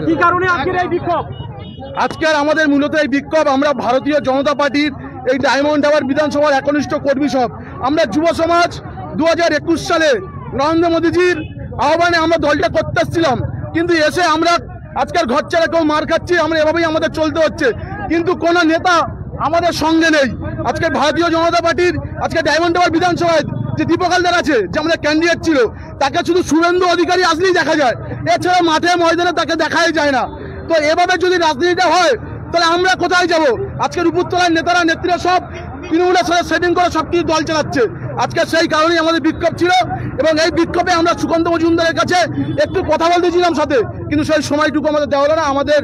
কি কারণে আজকের এই বিক্ষোভ? আজকের আমাদের মূলত এই বিক্ষোভ আমরা ভারতীয় জনতা পার্টির এই ডায়মন্ড হারবার বিধানসভার একনিষ্ঠ কর্মী সব আমরা যুব সমাজ 2021 সালে নরেন্দ্র মোদীজির আহ্বানে আমরা দলটা করতে এসেছিলাম, কিন্তু এসে আমরা আজকের ঘর ছেড়ে কেউ মার খাচ্ছি, আমরা এভাবেই আমাদের চলতে হচ্ছে। কিন্তু কোন নেতা আমাদের সঙ্গে নেই। আজকে ভারতীয় জনতা পার্টির আজকে ডায়মন্ড হারবার বিধানসভায় যে দীপক হালদার আছে, যে আমাদের ক্যান্ডিডেট ছিল, তাকে শুধু শুভেন্দু অধিকারী আসলেই দেখা যায়, এছাড়া মাঠে ময়দানে তাকে দেখাই যায় না। তো এভাবে যদি রাজনীতিটা হয় তাহলে আমরা কোথায় যাব? আজকের উপরতলার নেতারা নেত্রীরা সব তৃণমূলের সাথে সেটিং করে সব কিছু দল চালাচ্ছে। আজকে সেই কারণেই আমাদের বিক্ষোভ ছিল, এবং এই বিক্ষোভে আমরা সুকান্ত মজুমদারের কাছে একটু কথা বলতেছিলাম সাথে, কিন্তু সেই সময়টুকু আমাদের দেওয়া হলো না। আমাদের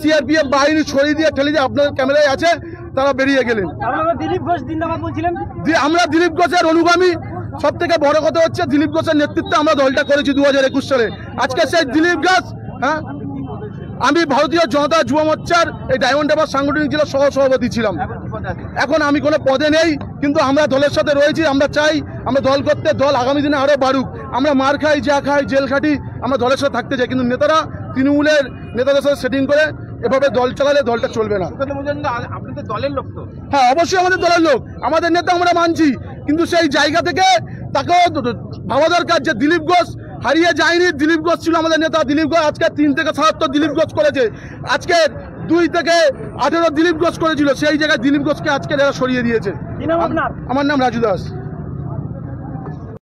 সিআরপিএফ বাহিনী ছড়িয়ে দিয়ে ঠেলে দিয়ে আপনাদের ক্যামেরায় আছে, তারা বেরিয়ে গেলেন। দিলীপ ঘোষ জিন্দাবাদ বলছিলেন। আমরা দিলীপ ঘোষের অনুগামী। সব থেকে বড় কথা হচ্ছে দিলীপ ঘোষের নেতৃত্বে আমরা দলটা করেছি 2021 সালে। আজকে সেই দিলীপ ঘোষ, হ্যাঁ, আমি ভারতীয় জনতা যুব মোর্চার এই ডায়মন্ড হারবার সাংগঠনিক জেলার সহ সভাপতি ছিলাম। এখন আমি কোনো পদে নেই, কিন্তু আমরা দলের সাথে রয়েছি। আমরা চাই আমরা দল করতে, দল আগামী দিনে আরো বাড়ুক। আমরা মার খাই, যা খাই, জেল খাটি, আমরা দলের সাথে থাকতে চাই, কিন্তু নেতারা তৃণমূলের নেতাদের সাথে সেটিং করে এভাবে দল চালালে দলটা চলবে না। আপনি তো দলের লোক তো। হ্যাঁ, অবশ্যই আমাদের দলের লোক, আমাদের নেতা আমরা মানছি, কিন্তু সেই জায়গা থেকে তাকেও ভাবা দরকার যে দিলীপ ঘোষ হারিয়ে যায়নি। দিলীপ ঘোষ ছিল আমাদের নেতা। দিলীপ ঘোষ আজকে 3 থেকে 77 দিলীপ ঘোষ করেছে, আজকে 2 থেকে 18 দিলীপ ঘোষ করেছিল। সেই জায়গায় দিলীপ ঘোষকে আজকে এরা সরিয়ে দিয়েছে। কি নাম আপনার? আমার নাম রাজু দাস।